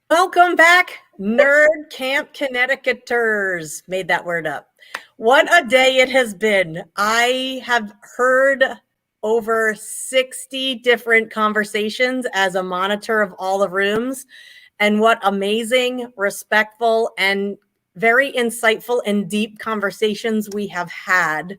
Welcome back, nErDcamp Connecticuters. Made that word up. What a day it has been. I have heard over 60 different conversations as a monitor of all the rooms, and what amazing, respectful, and very insightful and deep conversations we have had.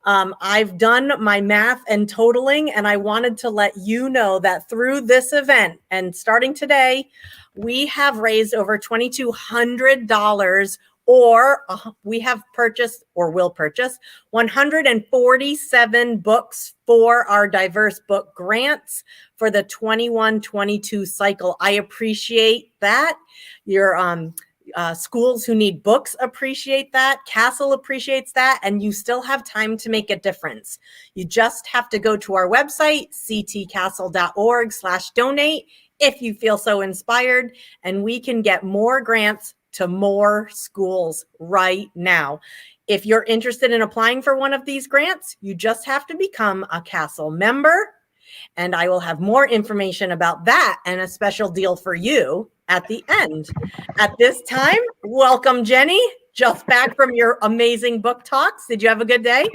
I've done my math and totaling, and I wanted to let you know that through this event and starting today, we have raised over $2,200, or we have purchased or will purchase 147 books for our diverse book grants for the 21-22 cycle. I appreciate that. Your schools who need books appreciate that. Castle appreciates that. And you still have time to make a difference. You just have to go to our website, ctcastle.org/donate, if you feel so inspired, and we can get more grants to more schools right now. If you're interested in applying for one of these grants, you just have to become a Castle member. And I will have more information about that and a special deal for you at the end. At this time, welcome, Jenny, just back from your amazing book talks. Did you have a good day?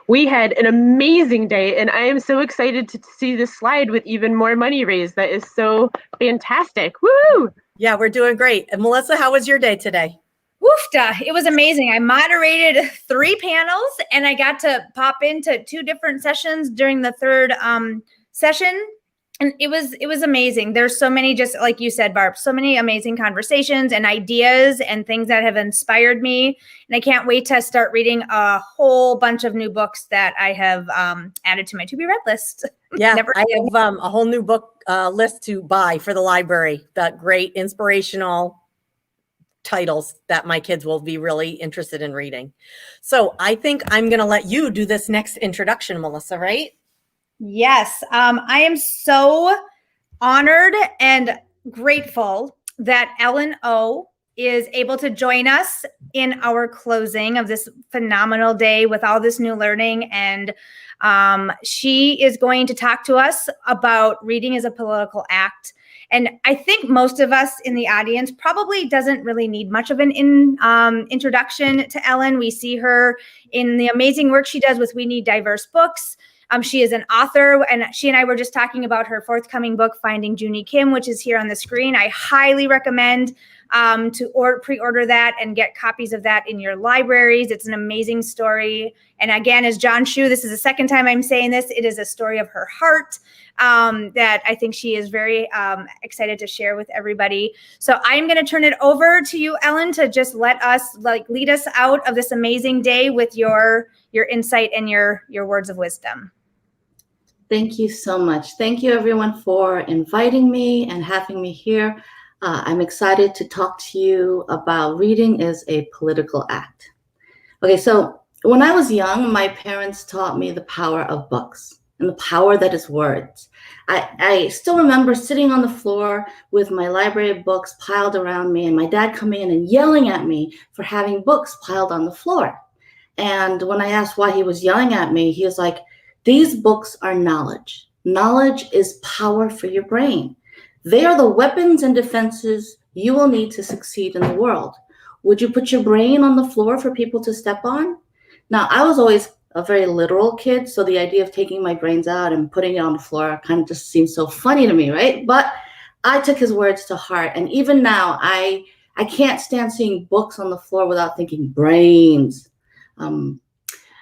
We had an amazing day, and I am so excited to see this slide with even more money raised. That is so fantastic. Woo! Yeah, we're doing great. And Melissa, how was your day today? Woofda, it was amazing. I moderated 3 panels, and I got to pop into 2 different sessions during the third session. And it was amazing. There's so many, just like you said, Barb, so many amazing conversations and ideas and things that have inspired me. And I can't wait to start reading a whole bunch of new books that I have added to my to-be-read list. Yeah, I have a whole new book list to buy for the library. That great inspirational titles that my kids will be really interested in reading. So I think I'm going to let you do this next introduction, Melissa, right? Yes, I am so honored and grateful that Ellen O is able to join us in our closing of this phenomenal day with all this new learning. And she is going to talk to us about reading as a political act. And I think most of us in the audience probably doesn't really need much of an introduction to Ellen. We see her in the amazing work she does with We Need Diverse Books. She is an author, and she and I were just talking about her forthcoming book, Finding Junie Kim, which is here on the screen. I highly recommend to pre-order that and get copies of that in your libraries. It's an amazing story. And again, as John Shu, this is the second time I'm saying this, it is a story of her heart that I think she is very excited to share with everybody. So I'm going to turn it over to you, Ellen, to just let us lead us out of this amazing day with your insight and your words of wisdom. Thank you so much. Thank you, everyone, for inviting me and having me here. I'm excited to talk to you about reading as a political act. Okay, so when I was young, my parents taught me the power of books and the power that is words. I still remember sitting on the floor with my library of books piled around me, and my dad coming in and yelling at me for having books piled on the floor. And when I asked why he was yelling at me, he was like, "These books are knowledge. Knowledge is power for your brain. They are the weapons and defenses you will need to succeed in the world. Would you put your brain on the floor for people to step on?" Now, I was always a very literal kid, so the idea of taking my brains out and putting it on the floor kind of just seemed so funny to me, right? But I took his words to heart, and even now, I can't stand seeing books on the floor without thinking brains.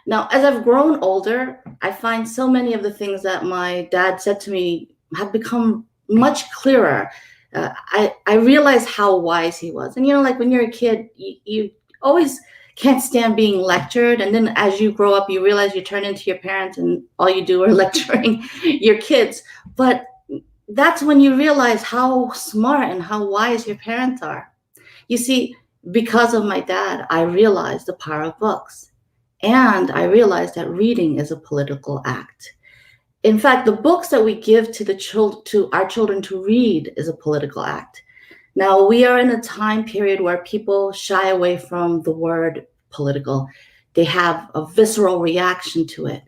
Now, as I've grown older, I find so many of the things that my dad said to me have become much clearer. I realize how wise he was. And, like when you're a kid, you always can't stand being lectured. And then as you grow up, you realize you turn into your parents and all you do are lecturing your kids. But that's when you realize how smart and how wise your parents are. You see, because of my dad, I realized the power of books. And I realized that reading is a political act. In fact, the books that we give to our children to read is a political act. Now, we are in a time period where people shy away from the word political. They have a visceral reaction to it.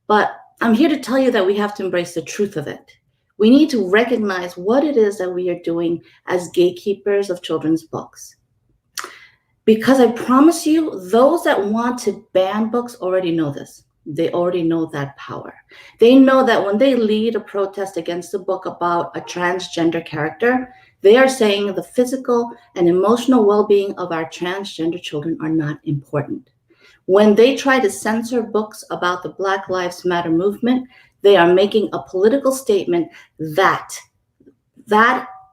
But I'm here to tell you that we have to embrace the truth of it. We need to recognize what it is that we are doing as gatekeepers of children's books. Because I promise you, those that want to ban books already know this. They already know that power. They know that when they lead a protest against a book about a transgender character, they are saying the physical and emotional well-being of our transgender children are not important. When they try to censor books about the Black Lives Matter movement, they are making a political statement that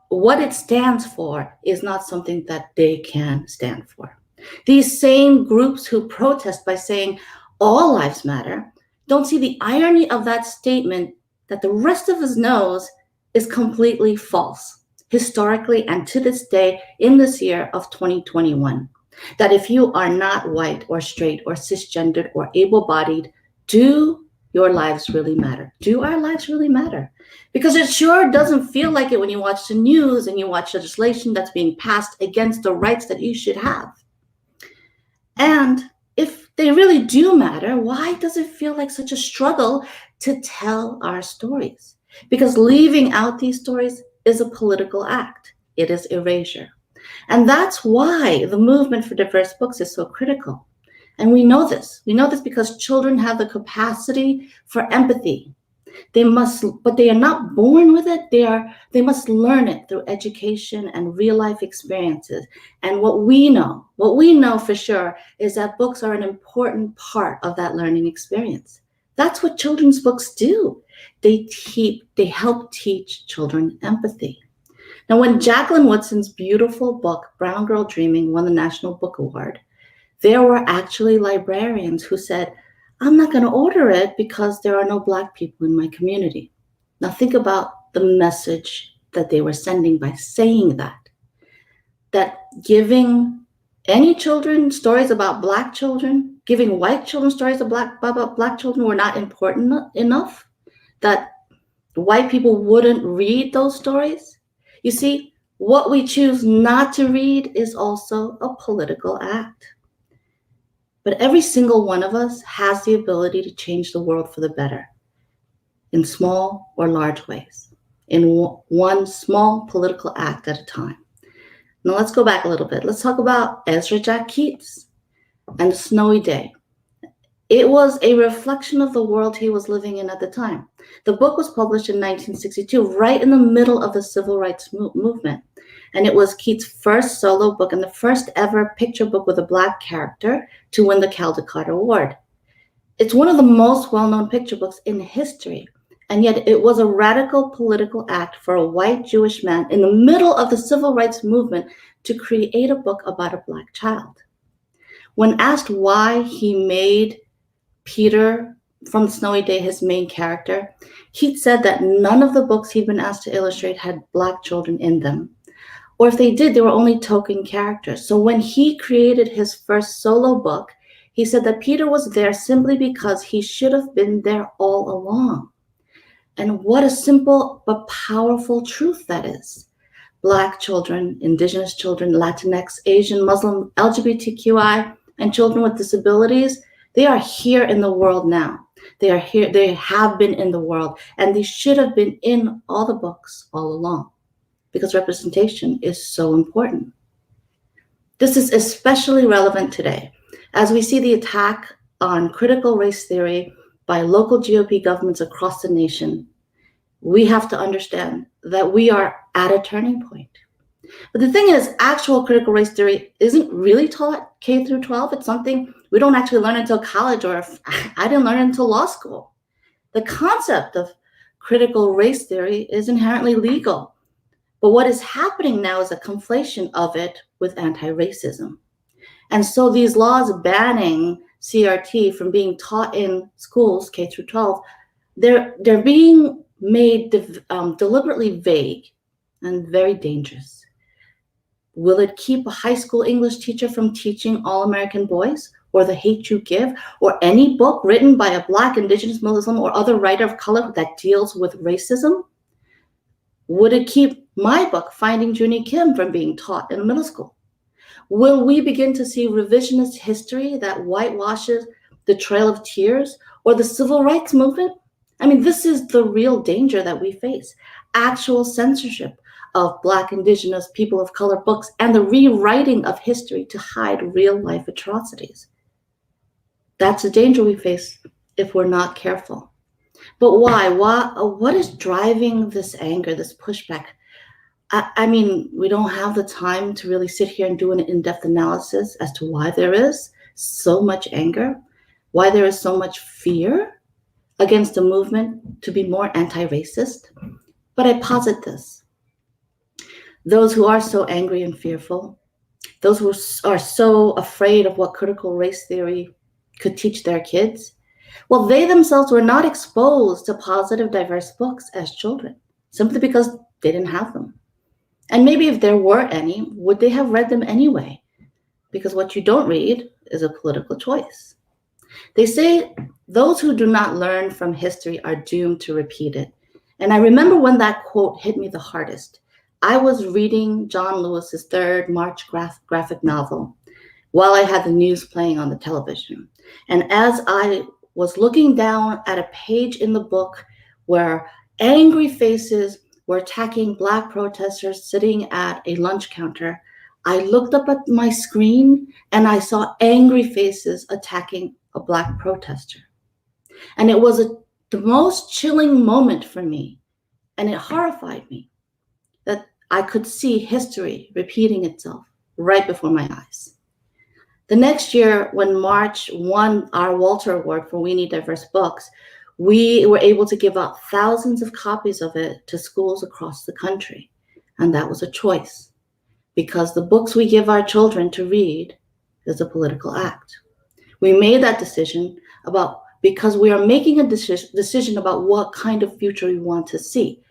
what it stands for is not something that they can stand for. These same groups who protest by saying all lives matter don't see the irony of that statement that the rest of us knows is completely false, historically and to this day in this year of 2021. That if you are not white or straight or cisgendered or able-bodied, do your lives really matter? Do our lives really matter? Because it sure doesn't feel like it when you watch the news and you watch legislation that's being passed against the rights that you should have. And if they really do matter, why does it feel like such a struggle to tell our stories? Because leaving out these stories is a political act. It is erasure. And that's why the movement for diverse books is so critical. And we know this. We know this because children have the capacity for empathy. But they are not born with it. They must learn it through education and real life experiences. And what we know for sure is that books are an important part of that learning experience. That's what children's books do. They help teach children empathy. Now, when Jacqueline Woodson's beautiful book, Brown Girl Dreaming, won the National Book Award, there were actually librarians who said, I'm not going to order it because there are no Black people in my community. Now think about the message that they were sending by saying that giving any children stories about Black children, giving white children stories about Black children were not important enough, that white people wouldn't read those stories. You see, what we choose not to read is also a political act. But every single one of us has the ability to change the world for the better in small or large ways, in one small political act at a time. Now let's go back a little bit. Let's talk about Ezra Jack Keats and The Snowy Day. It was a reflection of the world he was living in at the time. The book was published in 1962, right in the middle of the civil rights movement. And it was Keats' first solo book and the first ever picture book with a Black character to win the Caldecott Award. It's one of the most well-known picture books in history, and yet it was a radical political act for a white Jewish man in the middle of the civil rights movement to create a book about a Black child. When asked why he made Peter from The Snowy Day his main character, Keats said that none of the books he'd been asked to illustrate had Black children in them. Or if they did, they were only token characters. So when he created his first solo book, he said that Peter was there simply because he should have been there all along. And what a simple but powerful truth that is. Black children, Indigenous children, Latinx, Asian, Muslim, LGBTQI, and children with disabilities, they are here in the world now. They are here, they have been in the world, and they should have been in all the books all along, because representation is so important. This is especially relevant today, as we see the attack on critical race theory by local GOP governments across the nation. We have to understand that we are at a turning point. But the thing is, actual critical race theory isn't really taught K through 12. It's something we don't actually learn until college, or I didn't learn it until law school. The concept of critical race theory is inherently legal. But what is happening now is a conflation of it with anti-racism. And so these laws banning CRT from being taught in schools, K through 12, they're being made deliberately vague and very dangerous. Will it keep a high school English teacher from teaching All American Boys, or The Hate U Give, or any book written by a Black, Indigenous, Muslim, or other writer of color that deals with racism? Would it keep my book, Finding Junie Kim, from being taught in middle school? Will we begin to see revisionist history that whitewashes the Trail of Tears or the Civil Rights Movement? I mean, this is the real danger that we face. Actual censorship of Black, Indigenous, people of color books, and the rewriting of history to hide real-life atrocities. That's a danger we face if we're not careful. But why? What is driving this anger, this pushback? I mean, we don't have the time to really sit here and do an in-depth analysis as to why there is so much anger, why there is so much fear against the movement to be more anti-racist. But I posit this. Those who are so angry and fearful, those who are so afraid of what critical race theory could teach their kids, well, they themselves were not exposed to positive, diverse books as children, simply because they didn't have them. And maybe if there were any, would they have read them anyway? Because what you don't read is a political choice. They say those who do not learn from history are doomed to repeat it. And I remember when that quote hit me the hardest. I was reading John Lewis's third March graphic novel while I had the news playing on the television. And as I was looking down at a page in the book where angry faces were attacking Black protesters sitting at a lunch counter, I looked up at my screen and I saw angry faces attacking a Black protester. And it was the most chilling moment for me, and it horrified me that I could see history repeating itself right before my eyes. The next year, when March won our Walter Award for We Need Diverse Books, we were able to give out thousands of copies of it to schools across the country. And that was a choice, because the books we give our children to read is a political act. We made that decision because we are making a decision about what kind of future we want to see.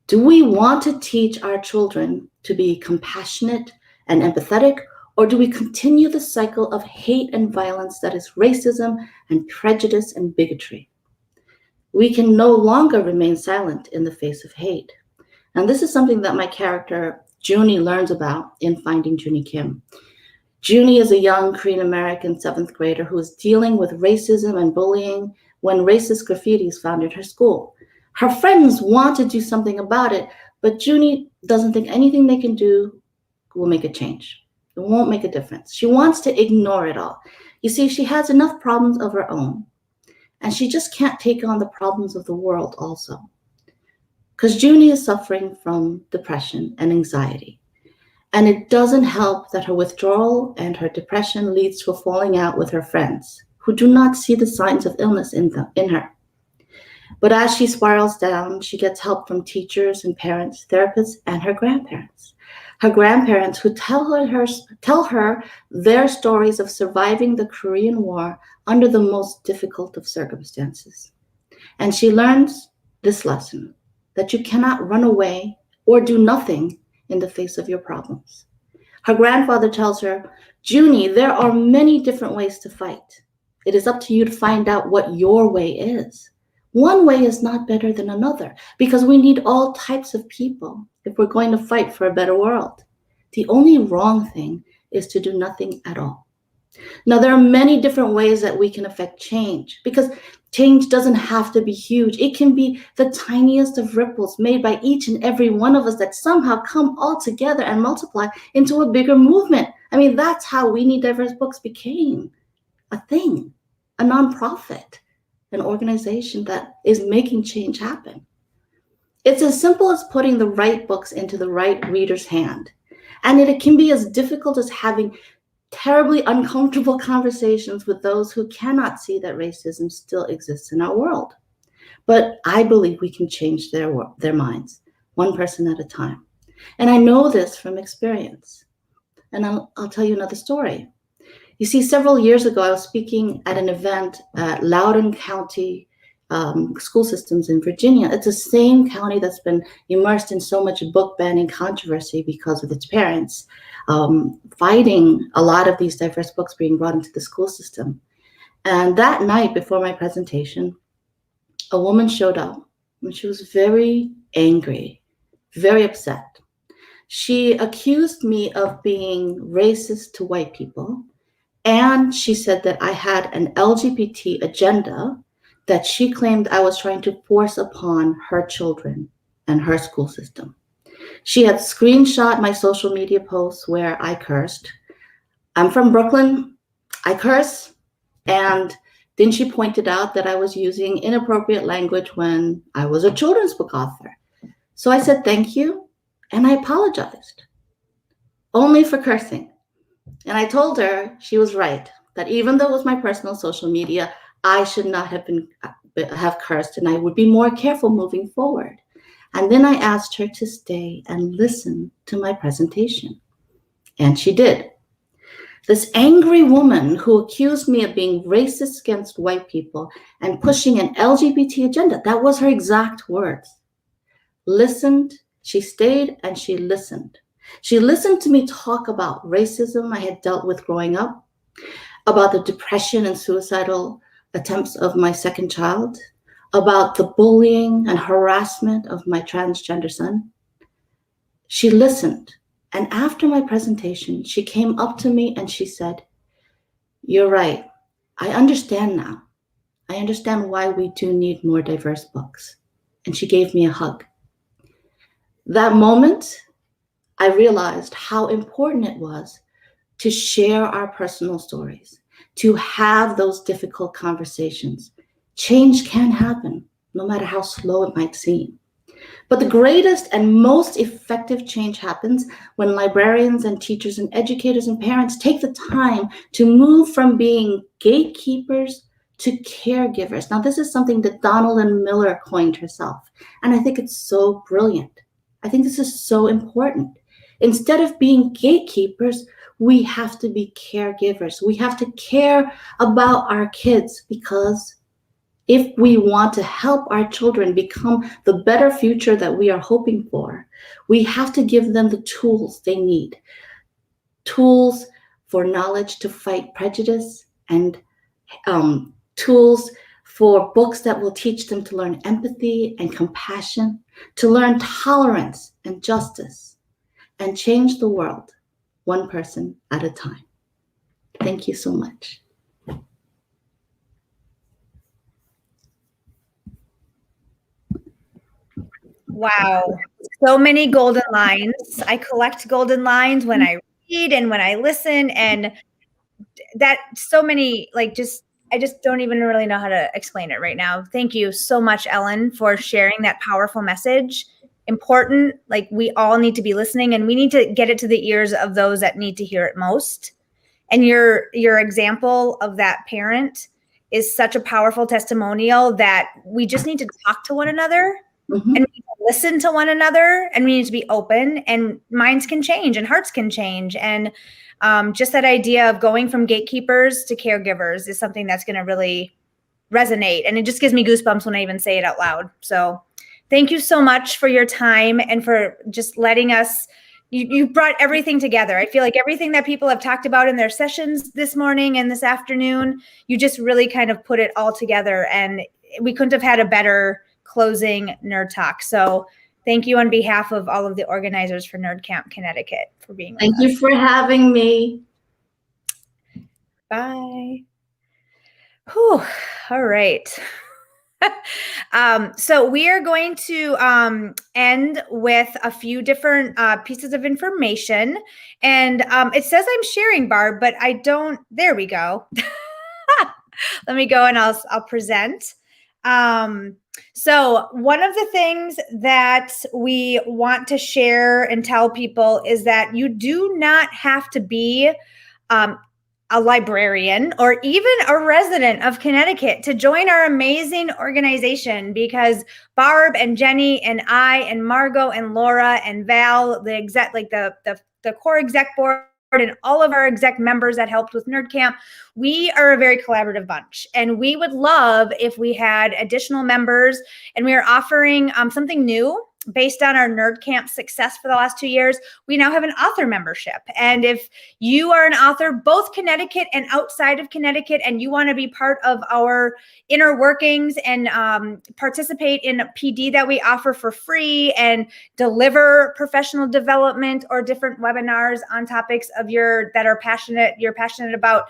Do we want to teach our children to be compassionate and empathetic, or do we continue the cycle of hate and violence that is racism and prejudice and bigotry? We can no longer remain silent in the face of hate. And this is something that my character, Junie, learns about in Finding Junie Kim. Junie is a young Korean American 7th grader who is dealing with racism and bullying when racist graffiti is found in her school. Her friends want to do something about it, but Junie doesn't think anything they can do will make a change. It won't make a difference. She wants to ignore it all. You see, she has enough problems of her own, and she just can't take on the problems of the world also. Because Junie is suffering from depression and anxiety. And it doesn't help that her withdrawal and her depression leads to a falling out with her friends, who do not see the signs of illness in her. But as she spirals down, she gets help from teachers and parents, therapists, and her grandparents. Her grandparents who tell her their stories of surviving the Korean War under the most difficult of circumstances. And she learns this lesson, that you cannot run away or do nothing in the face of your problems. Her grandfather tells her, Junie, there are many different ways to fight. It is up to you to find out what your way is. One way is not better than another, because we need all types of people if we're going to fight for a better world. The only wrong thing is to do nothing at all. Now, there are many different ways that we can affect change, because change doesn't have to be huge. It can be the tiniest of ripples made by each and every one of us that somehow come all together and multiply into a bigger movement. I mean, that's how We Need Diverse Books became a thing, a nonprofit, an organization that is making change happen. It's as simple as putting the right books into the right reader's hand. And it can be as difficult as having terribly uncomfortable conversations with those who cannot see that racism still exists in our world. But I believe we can change their minds, one person at a time. And I know this from experience. And I'll tell you another story. You see, several years ago, I was speaking at an event at Loudoun County school systems in Virginia. It's the same county that's been immersed in so much book banning controversy because of its parents fighting a lot of these diverse books being brought into the school system. And that night before my presentation, a woman showed up and she was very angry, very upset. She accused me of being racist to white people. And she said that I had an LGBT agenda that she claimed I was trying to force upon her children and her school system. She had screenshot my social media posts where I cursed. I'm from Brooklyn, I curse. And then she pointed out that I was using inappropriate language when I was a children's book author. So I said, thank you. And I apologized, only for cursing. And I told her she was right, that even though it was my personal social media, I should not have cursed, and I would be more careful moving forward. And then I asked her to stay and listen to my presentation. And she did. This angry woman who accused me of being racist against white people and pushing an LGBT agenda, that was her exact words, listened. She stayed and she listened. She listened to me talk about racism I had dealt with growing up, about the depression and suicidal attempts of my second child, about the bullying and harassment of my transgender son. She listened. And after my presentation, she came up to me and she said, "You're right. I understand now. I understand why we do need more diverse books." And she gave me a hug. That moment, I realized how important it was to share our personal stories, to have those difficult conversations. Change can happen, no matter how slow it might seem. But the greatest and most effective change happens when librarians and teachers and educators and parents take the time to move from being gatekeepers to caregivers. Now, this is something that Donald Miller coined herself, and I think it's so brilliant. I think this is so important. Instead of being gatekeepers, we have to be caregivers. We have to care about our kids, because if we want to help our children become the better future that we are hoping for, we have to give them the tools they need. Tools for knowledge to fight prejudice, and tools for books that will teach them to learn empathy and compassion, to learn tolerance and justice, and change the world one person at a time. Thank you so much. Wow. So many golden lines. I collect golden lines when I read and when I listen, and that so many, like, I just don't even really know how to explain it right now. Thank you so much, Ellen, for sharing that powerful message. Important, like, we all need to be listening, and we need to get it to the ears of those that need to hear it most. And your example of that parent is such a powerful testimonial that we just need to talk to one another. Mm-hmm. And we need to listen to one another, and we need to be open, and minds can change and hearts can change. And just that idea of going from gatekeepers to caregivers is something that's going to really resonate. And it just gives me goosebumps when I even say it out loud. So thank you so much for your time and for just letting us, you brought everything together. I feel like everything that people have talked about in their sessions this morning and this afternoon, you just really kind of put it all together, and we couldn't have had a better closing Nerd Talk. So thank you on behalf of all of the organizers for nErDcamp Connecticut for being with us. Thank you for having me. Bye. Whew. All right. So we are going to end with a few different pieces of information. And it says I'm sharing, Barb, but I don't. There we go. Let me go and I'll present. So one of the things that we want to share and tell people is that you do not have to be a librarian or even a resident of Connecticut to join our amazing organization, because Barb and Jenny and I and Margot and Laura and Val, the exec, like the core exec board, and all of our exec members that helped with nErDcamp, we are a very collaborative bunch, and we would love if we had additional members. And we are offering something new based on our nErDcamp success for the last 2 years, we now have an author membership. And if you are an author, both Connecticut and outside of Connecticut, and you want to be part of our inner workings and participate in a PD that we offer for free and deliver professional development or different webinars on topics of you're passionate about,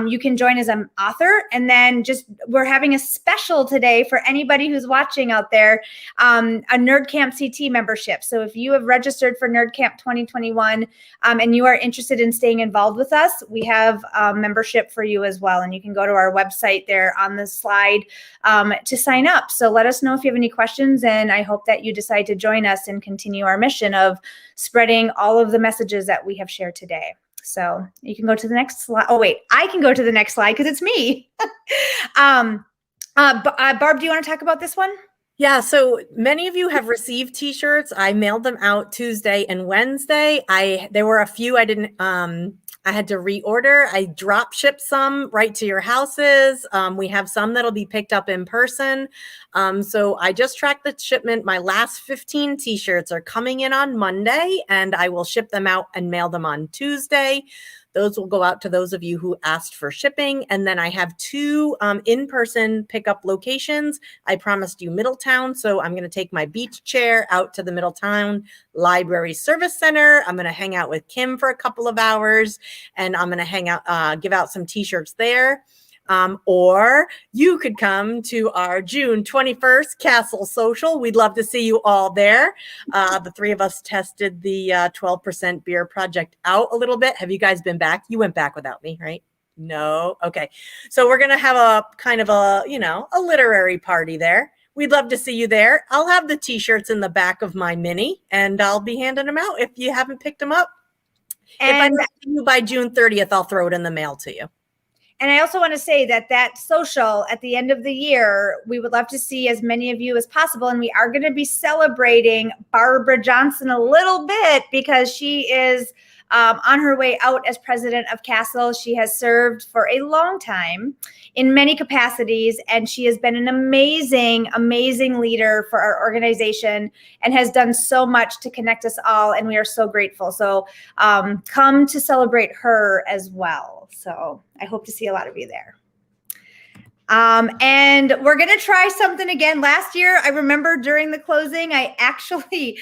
you can join as an author. And then we're having a special today for anybody who's watching out there, a nErDcamp CT membership. So if you have registered for nErDcamp 2021 and you are interested in staying involved with us, we have a membership for you as well. And you can go to our website there on the slide to sign up. So let us know if you have any questions, and I hope that you decide to join us and continue our mission of spreading all of the messages that we have shared today. So you can go to the next slide. Oh, wait, I can go to the next slide because it's me. Barb, do you want to talk about this one? Yeah, so many of you have received t-shirts. I mailed them out Tuesday and Wednesday. There were a few I didn't I had to reorder. I drop shipped some right to your houses. We have some that'll be picked up in person. So I just tracked the shipment. My last 15 t-shirts are coming in on Monday, and I will ship them out and mail them on Tuesday. Those will go out to those of you who asked for shipping. And then I have 2 in-person pickup locations. I promised you Middletown, so I'm going to take my beach chair out to the Middletown Library Service Center. I'm going to hang out with Kim for a couple of hours, and I'm going to hang out, give out some t-shirts there. Or you could come to our June 21st Castle Social. We'd love to see you all there. The 3 of us tested the 12% beer project out a little bit. Have you guys been back? You went back without me, right? No? Okay. So we're going to have a kind of a literary party there. We'd love to see you there. I'll have the t-shirts in the back of my Mini, and I'll be handing them out if you haven't picked them up. And if I don't see you by June 30th, I'll throw it in the mail to you. And I also want to say that social at the end of the year, we would love to see as many of you as possible. And we are going to be celebrating Barbara Johnson a little bit because she is on her way out as president of Castle. She has served for a long time in many capacities, and she has been an amazing, amazing leader for our organization and has done so much to connect us all. And we are so grateful. So come to celebrate her as well. So I hope to see a lot of you there. And we're going to try something again. Last year, I remember during the closing, I actually,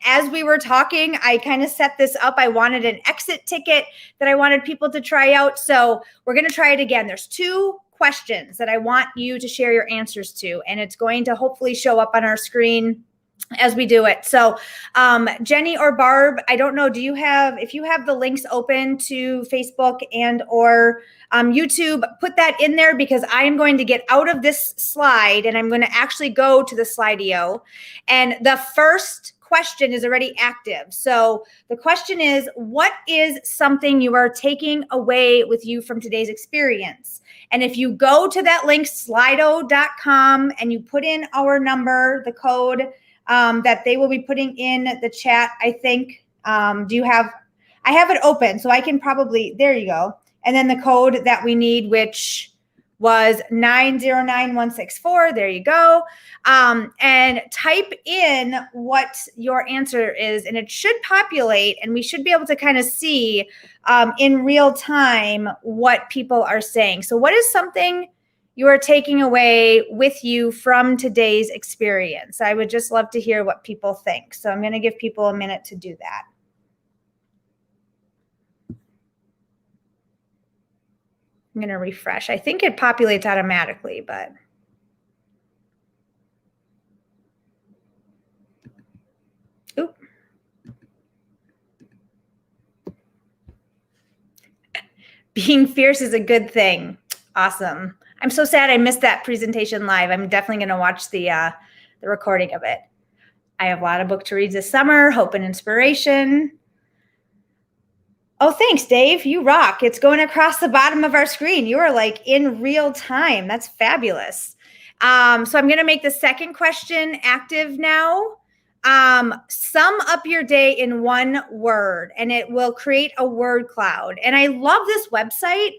as we were talking, I kind of set this up. I wanted an exit ticket that I wanted people to try out. So we're going to try it again. There's 2 questions that I want you to share your answers to, and it's going to hopefully show up on our screen as we do it. So Jenny or Barb, I don't know, if you have the links open to Facebook and or YouTube, put that in there, because I am going to get out of this slide and I'm going to actually go to the Slido. And the first question is already active. So the question is, what is something you are taking away with you from today's experience? And if you go to that link, slido.com, and you put in our number, the code that they will be putting in the chat, I think. I have it open, so I can probably, there you go. And then the code that we need, which was 909164. There you go. And type in what your answer is, and it should populate, and we should be able to kind of see in real time what people are saying. So what is something you are taking away with you from today's experience? I would just love to hear what people think. So I'm going to give people a minute to do that. I'm going to refresh. I think it populates automatically, but. Oop. Being fierce is a good thing. Awesome. I'm so sad I missed that presentation live. I'm definitely going to watch the recording of it. I have a lot of book to read this summer, hope and inspiration. Oh, thanks, Dave. You rock. It's going across the bottom of our screen. You are like in real time. That's fabulous. So I'm going to make the second question active now. Sum up your day in one word, and it will create a word cloud. And I love this website.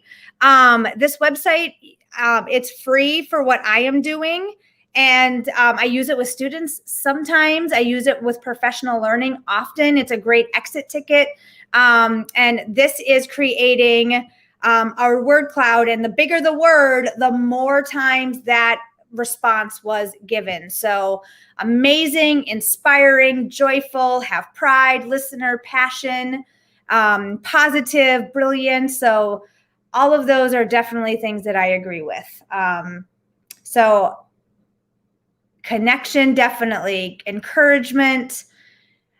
It's free for what I am doing. And I use it with students sometimes. I use it with professional learning often. It's a great exit ticket. And this is creating our word cloud. And the bigger the word, the more times that response was given. So amazing, inspiring, joyful, have pride, listener, passion, positive, brilliant. So all of those are definitely things that I agree with. So connection, definitely. Encouragement.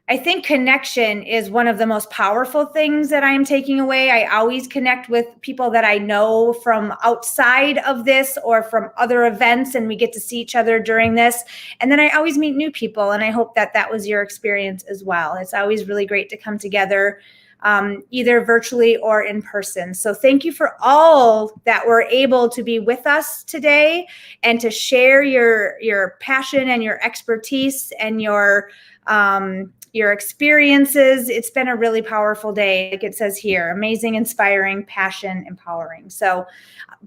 I think connection is one of the most powerful things that I'm taking away. I always connect with people that I know from outside of this or from other events, and we get to see each other during this. And then I always meet new people, and I hope that that was your experience as well. It's always really great to come together, either virtually or in person. So thank you for all that were able to be with us today and to share your passion and your expertise and your experiences. It's been a really powerful day. Like it says here, amazing, inspiring, passion, empowering. So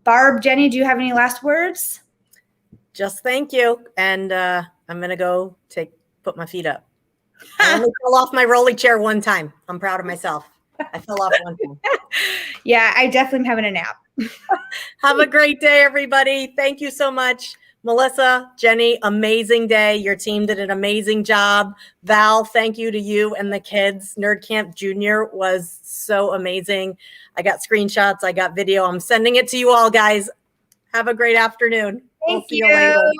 Barb, Jenny, do you have any last words? Just thank you. And I'm going to go put my feet up. I only fell off my rolly chair one time. I'm proud of myself. I fell off one time. Yeah, I definitely am having a nap. Have a great day, everybody. Thank you so much. Melissa, Jenny, amazing day. Your team did an amazing job. Val, thank you to you and the kids. nErDcamp Junior was so amazing. I got screenshots. I got video. I'm sending it to you all, guys. Have a great afternoon. Thank See you. you later.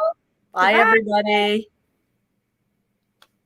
Bye, Bye. everybody.